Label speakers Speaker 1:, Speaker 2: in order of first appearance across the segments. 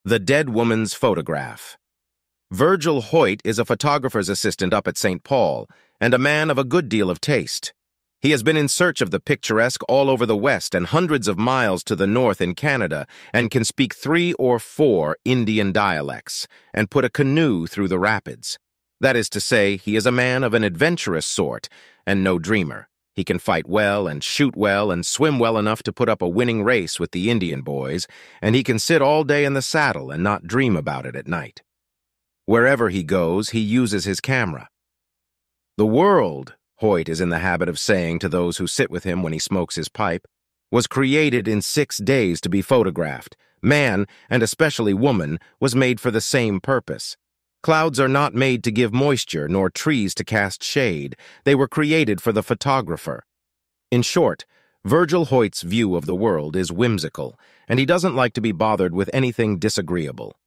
Speaker 1: The Dead Woman's Photograph. Virgil Hoyt is a photographer's assistant up at St. Paul, and a man of a good deal of taste. He has been in search of the picturesque all over the West and hundreds of miles to the north in Canada, and can speak 3 or 4 Indian dialects, and put a canoe through the rapids. That is to say, he is a man of an adventurous sort, and no dreamer. He can fight well and shoot well and swim well enough to put up a winning race with the Indian boys, and he can sit all day in the saddle and not dream about it at night. Wherever he goes, he uses his camera. The world, Hoyt is in the habit of saying to those who sit with him when he smokes his pipe, was created in 6 days to be photographed. Man, and especially woman, was made for the same purpose. Clouds are not made to give moisture, nor trees to cast shade. They were created for the photographer. In short, Virgil Hoyt's view of the world is whimsical, and he doesn't like to be bothered with anything disagreeable.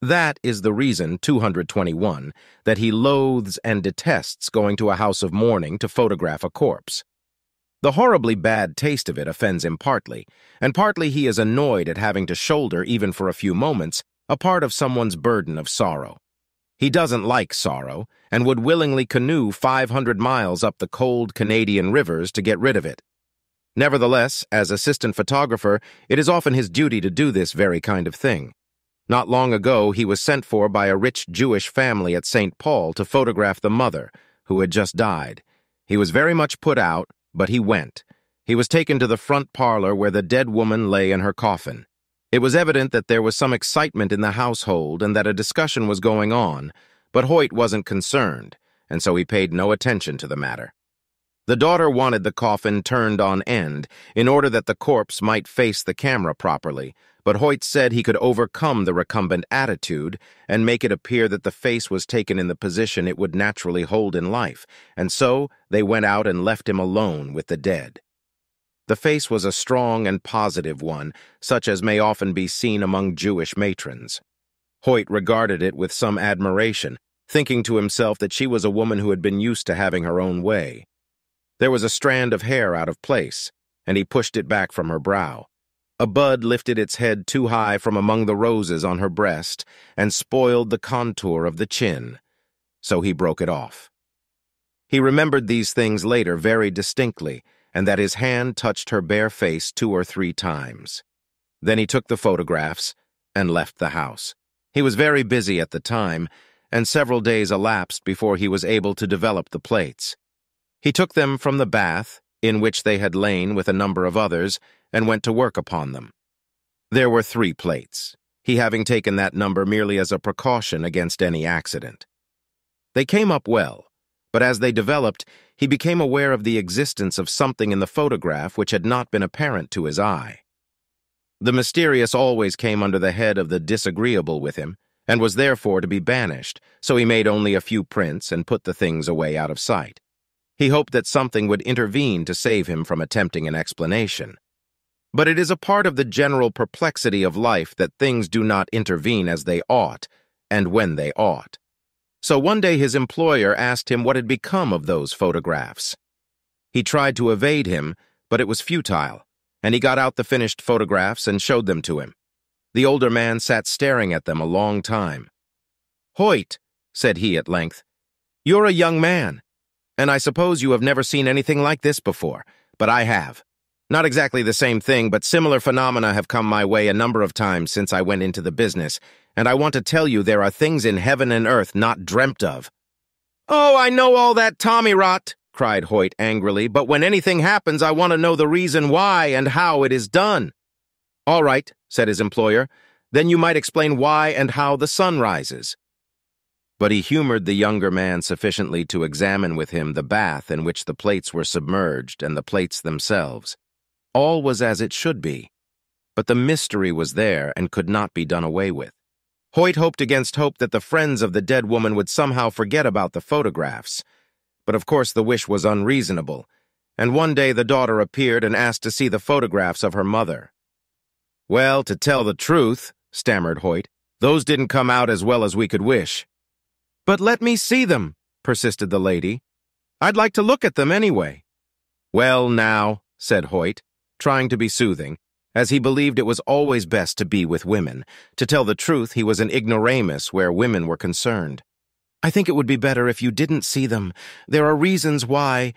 Speaker 1: That is the reason, 221, that he loathes and detests going to a house of mourning to photograph a corpse. The horribly bad taste of it offends him partly, and partly he is annoyed at having to shoulder, even for a few moments, a part of someone's burden of sorrow. He doesn't like sorrow, and would willingly canoe 500 miles up the cold Canadian rivers to get rid of it. Nevertheless, as assistant photographer, it is often his duty to do this very kind of thing. Not long ago, he was sent for by a rich Jewish family at St. Paul to photograph the mother, who had just died. He was very much put out, but he went. He was taken to the front parlor where the dead woman lay in her coffin. It was evident that there was some excitement in the household and that a discussion was going on, but Hoyt wasn't concerned, and so he paid no attention to the matter. The daughter wanted the coffin turned on end in order that the corpse might face the camera properly, but Hoyt said he could overcome the recumbent attitude and make it appear that the face was taken in the position it would naturally hold in life, and so they went out and left him alone with the dead. The face was a strong and positive one, such as may often be seen among Jewish matrons. Hoyt regarded it with some admiration, thinking to himself that she was a woman who had been used to having her own way. There was a strand of hair out of place, and he pushed it back from her brow. A bud lifted its head too high from among the roses on her breast and spoiled the contour of the chin, so he broke it off. He remembered these things later very distinctly, and that his hand touched her bare face 2 or 3 times. Then he took the photographs and left the house. He was very busy at the time, and several days elapsed before he was able to develop the plates. He took them from the bath, in which they had lain with a number of others, and went to work upon them. There were 3 plates, he having taken that number merely as a precaution against any accident. They came up well, but as they developed, he became aware of the existence of something in the photograph which had not been apparent to his eye. The mysterious always came under the head of the disagreeable with him, and was therefore to be banished, so he made only a few prints and put the things away out of sight. He hoped that something would intervene to save him from attempting an explanation. But it is a part of the general perplexity of life that things do not intervene as they ought, and when they ought. So one day his employer asked him what had become of those photographs. He tried to evade him, but it was futile, and he got out the finished photographs and showed them to him. The older man sat staring at them a long time. "Hoyt," said he at length, "you're a young man, and I suppose you have never seen anything like this before, but I have. Not exactly the same thing, but similar phenomena have come my way a number of times since I went into the business, and I want to tell you there are things in heaven and earth not dreamt of." "Oh, I know all that tommy-rot," cried Hoyt angrily, "but when anything happens, I want to know the reason why and how it is done." "All right," said his employer, "then you might explain why and how the sun rises." But he humored the younger man sufficiently to examine with him the bath in which the plates were submerged and the plates themselves. All was as it should be, but the mystery was there and could not be done away with. Hoyt hoped against hope that the friends of the dead woman would somehow forget about the photographs, but of course the wish was unreasonable, and one day the daughter appeared and asked to see the photographs of her mother. "Well, to tell the truth," stammered Hoyt, "those didn't come out as well as we could wish." "But let me see them," persisted the lady. "I'd like to look at them anyway." "Well, now," said Hoyt, trying to be soothing, as he believed it was always best to be with women. To tell the truth, he was an ignoramus where women were concerned. "I think it would be better if you didn't see them. There are reasons why—"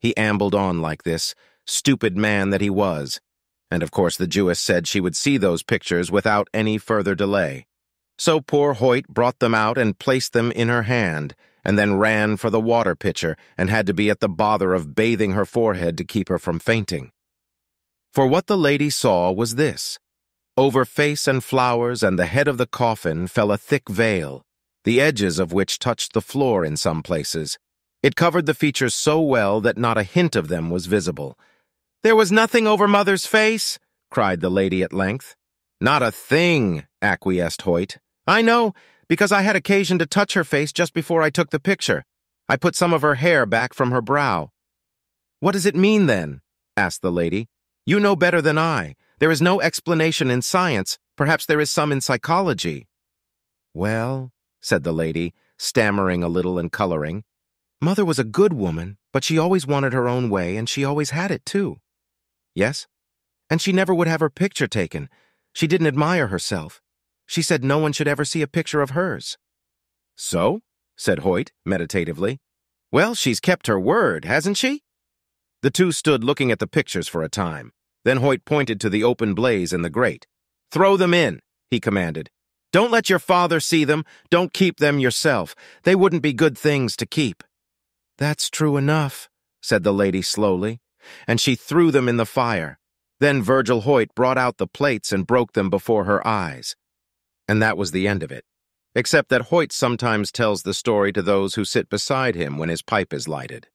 Speaker 1: He ambled on like this, stupid man that he was. And of course the Jewess said she would see those pictures without any further delay. So poor Hoyt brought them out and placed them in her hand, and then ran for the water pitcher and had to be at the bother of bathing her forehead to keep her from fainting. For what the lady saw was this. Over face and flowers and the head of the coffin fell a thick veil, the edges of which touched the floor in some places. It covered the features so well that not a hint of them was visible. "There was nothing over Mother's face?" cried the lady at length. "Not a thing," acquiesced Hoyt. "I know, because I had occasion to touch her face just before I took the picture. I put some of her hair back from her brow." "What does it mean, then?" asked the lady. "You know better than I. There is no explanation in science. Perhaps there is some in psychology." "Well," said the lady, stammering a little and coloring, "Mother was a good woman, but she always wanted her own way, and she always had it, too." "Yes? And she never would have her picture taken. She didn't admire herself. She said no one should ever see a picture of hers." "So?" said Hoyt, meditatively. "Well, she's kept her word, hasn't she?" The two stood looking at the pictures for a time. Then Hoyt pointed to the open blaze in the grate. "Throw them in," he commanded. "Don't let your father see them. Don't keep them yourself. They wouldn't be good things to keep." "That's true enough," said the lady slowly, and she threw them in the fire. Then Virgil Hoyt brought out the plates and broke them before her eyes. And that was the end of it, except that Hoyt sometimes tells the story to those who sit beside him when his pipe is lighted.